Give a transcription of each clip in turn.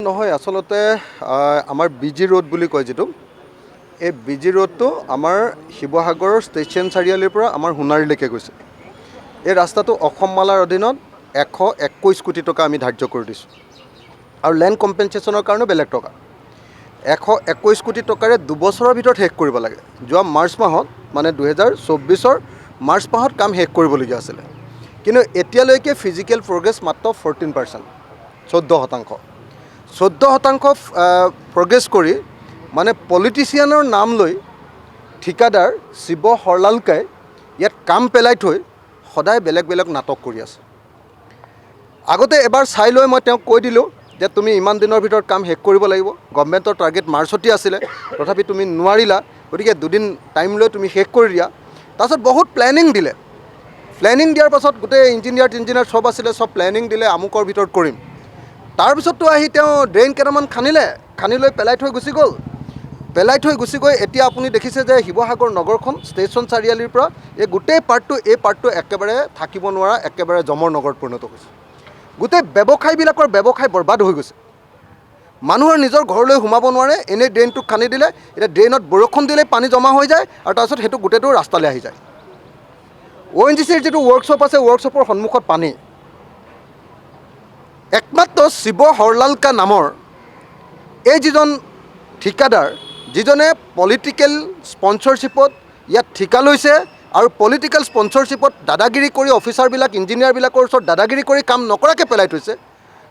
নহয় আচলতে আমাৰ বিজি ৰোড বুলি কয় যেটো এই বিজি ৰোডটো আমাৰ শিৱসাগৰৰ ষ্টেচন চাৰিআলিৰ পৰা আমাৰ সোণাৰীলৈকে গৈছে। এই ৰাস্তাটো অসম মালাৰ অধীনত 121 কোটি টকা আমি ধাৰ্য কৰি দিছোঁ আৰু লেণ্ড কম্পেনচেশ্যনৰ কাৰণে বেলেগ টকা 121 কোটি টকাৰে 2 বছৰৰ ভিতৰত শেষ কৰিব লাগে। যোৱা মাৰ্চ মাহত মানে 2024ৰ মাৰ্চ মাহত কাম শেষ কৰিবলগীয়া আছিলে, কিন্তু এতিয়ালৈকে ফিজিকেল প্ৰগ্ৰেছ মাত্ৰ 14%, 14% প্ৰগ্ৰেছ কৰি মানে পলিটিচিয়ানৰ নাম লৈ ঠিকাদাৰ শিৱ হৰলালকাই ইয়াত কাম পেলাই থৈ সদায় বেলেগ বেলেগ নাটক কৰি আছে। আগতে এবাৰ চাই লৈ মই তেওঁক কৈ দিলোঁ যে তুমি ইমান দিনৰ ভিতৰত কাম শেষ কৰিব লাগিব, গভৰ্ণমেণ্টৰ টাৰ্গেট মাৰ্চতে আছিলে, তথাপি তুমি নোৱাৰিলা, গতিকে 2 দিন টাইম লৈ তুমি শেষ কৰি দিয়া। তাৰপিছত বহুত প্লেনিং দিলে, প্লেনিং দিয়াৰ পাছত গোটেই ইঞ্জিনিয়াৰ চব আছিলে, চব প্লেনিং দিলে আমুকৰ ভিতৰত কৰিম। তাৰপিছততো আহি তেওঁ ড্ৰেইন কেইটামান খান্দি লৈ পেলাই থৈ গুচি গ'ল। এতিয়া আপুনি দেখিছে যে শিৱসাগৰ নগৰখন ষ্টেচন চাৰিআলিৰ পৰা এই গোটেই পাৰ্টটো একেবাৰে থাকিব নোৱাৰা, একেবাৰে জমৰ নগৰত পৰিণত হৈছে। গোটেই ব্যৱসায়বিলাকৰ ব্যৱসায় বৰবাদ হৈ গৈছে। মানুহৰ নিজৰ ঘৰলৈ সোমাব নোৱাৰে, এনেই ড্ৰেইনটোক খান্দি দিলে। এতিয়া ড্ৰেইনত বৰষুণ দিলে পানী জমা হৈ যায় আৰু তাৰপিছত সেইটো গোটেইটো ৰাস্তালৈ আহি যায়। ONGCৰ যিটো ৱৰ্কশ্বপ আছে, ৱৰ্কশ্বপৰ সন্মুখত পানী। একমাত্ৰ শিৱ হৰলালকা নামৰ এই যিজন ঠিকাদাৰ, যিজনে পলিটিকেল স্পন্সৰশ্বিপত ইয়াত ঠিকা লৈছে আৰু পলিটিকেল স্পন্সৰশ্বিপত দাদাগিৰি কৰি অফিচাৰবিলাক ইঞ্জিনিয়াৰবিলাকৰ ওচৰত দাদাগিৰি কৰি কাম নকৰাকৈ পেলাই থৈছে।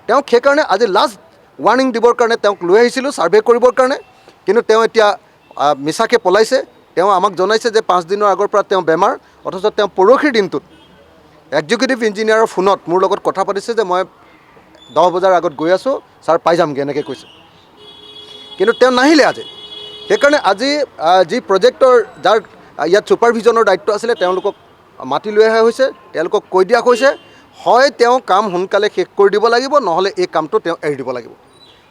তেওঁক সেইকাৰণে আজি লাষ্ট ৱাৰ্ণিং দিবৰ কাৰণে তেওঁক লৈ আহিছিলোঁ ছাৰ্ভে কৰিবৰ কাৰণে, কিন্তু তেওঁ এতিয়া মিছাকৈ পলাইছে। তেওঁ আমাক জনাইছে যে 5 দিনৰ আগৰ পৰা তেওঁ বেমাৰ, অথচ তেওঁ পৰহিৰ দিনটোত এক্সিকিউটিভ ইঞ্জিনিয়াৰৰ ফোনত মোৰ লগত কথা পাতিছে যে মই 10 বজাৰ আগত গৈ আছোঁ, ছাৰ পাই যামগৈ, এনেকৈ কৈছে। কিন্তু তেওঁ নাহিলে আজি। সেইকাৰণে আজি যি প্ৰজেক্টৰ যাৰ ইয়াত ছুপাৰভিজনৰ দায়িত্ব আছিলে তেওঁলোকক মাতি লৈ অহা হৈছে, তেওঁলোকক কৈ দিয়া হৈছে হয় তেওঁ কাম সোনকালে শেষ কৰি দিব লাগিব, নহ'লে এই কামটো তেওঁ এৰি দিব লাগিব।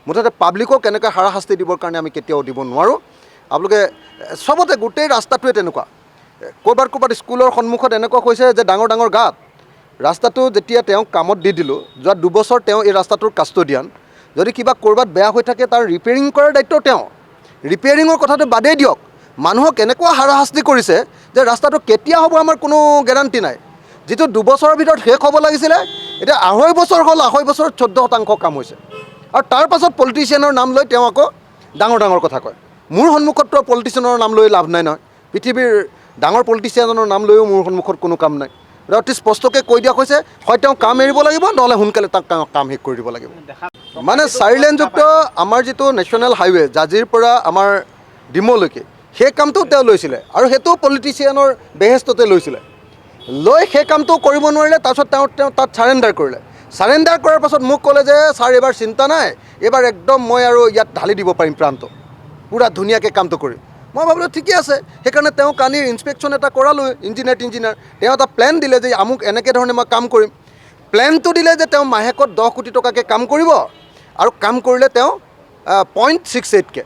মুঠতে পাব্লিকক এনেকৈ হাৰাশাস্তি দিবৰ কাৰণে আমি কেতিয়াও দিব নোৱাৰোঁ। আপোনালোকে চবতে গোটেই ৰাস্তাটোৱে তেনেকুৱা। ক'ৰবাত স্কুলৰ সন্মুখত এনেকুৱা হৈছে যে ডাঙৰ ডাঙৰ গাঁত। ৰাস্তাটো যেতিয়া তেওঁক কামত দি দিলোঁ, যোৱা 2 বছৰ তেওঁ এই ৰাস্তাটোৰ কাষ্টডিয়ান। যদি কিবা ক'ৰবাত বেয়া হৈ থাকে তাৰ ৰিপেয়াৰিং কৰাৰ দায়িত্ব তেওঁ। ৰিপেয়াৰিঙৰ কথাটো বাদেই দিয়ক, মানুহক এনেকুৱা হাৰাশাস্তি কৰিছে যে ৰাস্তাটো কেতিয়া হ'ব আমাৰ কোনো গেৰাণ্টি নাই। যিটো 2 বছৰৰ ভিতৰত শেষ হ'ব লাগিছিলে, এতিয়া 2.5 বছৰ হ'ল, 2.5 বছৰত 14% কাম হৈছে। আৰু তাৰ পাছত পলিটিচিয়ানৰ নাম লৈ তেওঁ আকৌ ডাঙৰ কথা কয়। মোৰ সন্মুখততো পলিটিচিয়ানৰ নাম লৈ লাভ নাই নহয়। পৃথিৱীৰ ডাঙৰ পলিটিচিয়ানৰ নাম লৈও মোৰ সন্মুখত কোনো কাম নাই। অতি স্পষ্টকৈ কৈ দিয়া হৈছে হয় তেওঁ কাম এৰিব লাগিব, নহ'লে সোনকালে তাক কাম শেষ কৰি দিব লাগিব। মানে 4 লেনযুক্ত আমাৰ যিটো নেশ্যনেল হাইৱে জাজিৰ পৰা আমাৰ ডিমৌলৈকে, সেই কামটো তেওঁ লৈছিলে আৰু সেইটো পলিটিচিয়ানৰ বেহেস্ততে লৈছিলে। লৈ সেই কামটো কৰিব নোৱাৰিলে, তাৰপিছত তেওঁ তাত চাৰেণ্ডাৰ কৰিলে। চাৰেণ্ডাৰ কৰাৰ পাছত মোক ক'লে যে ছাৰ এইবাৰ চিন্তা নাই, এইবাৰ একদম মই আৰু ইয়াত ঢালি দিব পাৰিম প্ৰাণটো, পূৰা ধুনীয়াকৈ কামটো কৰি। মই ভাবিলোঁ ঠিকে আছে। সেইকাৰণে তেওঁ কালিৰ ইনস্পেকশ্যন এটা কৰালোঁ ইঞ্জিনিয়াৰ। তেওঁ এটা প্লেন দিলে যে আমুক এনেকৈ ধৰণে মই কাম কৰিম। প্লেনটো দিলে যে তেওঁ মাহেকত 10 কোটি টকাকৈ কাম কৰিব আৰু কাম কৰিলে তেওঁ 0.68কৈ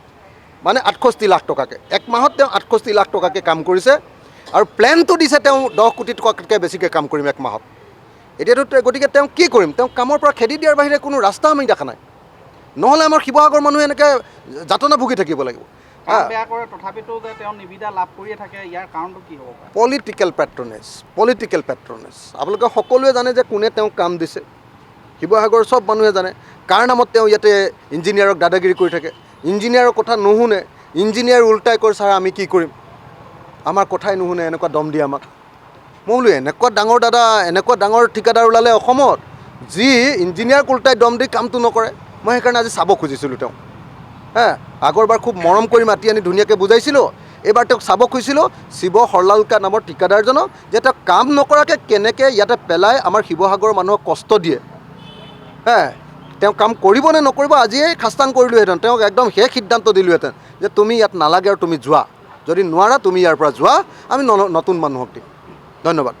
মানে 68 লাখ টকাকৈ। 1 মাহত তেওঁ 68 লাখ টকাকৈ কাম কৰিছে আৰু প্লেনটো দিছে তেওঁ 10 কোটি টকাতকৈ বেছিকৈ কাম কৰিম 1 মাহত। এতিয়াতো গতিকে তেওঁ কি কৰিম, তেওঁ কামৰ পৰা খেদি দিয়াৰ বাহিৰে কোনো ৰাস্তা আমি দেখা নাই। নহ'লে আমাৰ শিৱসাগৰ মানুহে এনেকৈ যাতনা ভুগি থাকিব লাগিব। বেয়া কৰে তথাপিতো যে তেওঁ নিবিদা লাভ কৰিয়ে থাকে, ইয়াৰ কাৰণটো কি হ'ব পাৰে? Political patronage. আপোনালোকে সকলোৱে জানে যে কোনে তেওঁক কাম দিছে। শিৱসাগৰৰ চব মানুহে জানে কাৰ নামত তেওঁ ইয়াতে ইঞ্জিনিয়াৰক দাদাগিৰি কৰি থাকে। ইঞ্জিনিয়াৰৰ কথা নুশুনে, ইঞ্জিনিয়াৰ উল্টাই কৈ ছাৰ আমি কি কৰিম, আমাৰ কথাই নুশুনে, এনেকুৱা দম দিয়ে আমাক। মই বোলো এনেকুৱা ডাঙৰ দাদা, এনেকুৱা ডাঙৰ ঠিকাদাৰ ওলালে অসমত, যি ইঞ্জিনিয়াৰক উল্টাই দম দি কামটো নকৰে। মই সেইকাৰণে আজি চাব খুজিছিলোঁ তেওঁক। আগৰবাৰ খুব মৰম কৰি মাতি আনি ধুনীয়াকৈ বুজাইছিলোঁ, এইবাৰ তেওঁক চাব খুজিছিলোঁ শিৱ হৰলালকা নামৰ ঠিকাদাৰজনক, যে তেওঁ কাম নকৰাকৈ কেনেকৈ ইয়াতে পেলাই আমাৰ শিৱসাগৰৰ মানুহক কষ্ট দিয়ে। তেওঁ কাম কৰিব নে নকৰিব আজিয়ে খাস্তাং কৰিলোঁহেঁতেন, তেওঁক একদম শেষ সিদ্ধান্ত দিলোঁহেঁতেন যে তুমি ইয়াত নালাগে আৰু তুমি যোৱা, যদি নোৱাৰা তুমি ইয়াৰ পৰা যোৱা, আমি নতুন মানুহক দিম। ধন্যবাদ।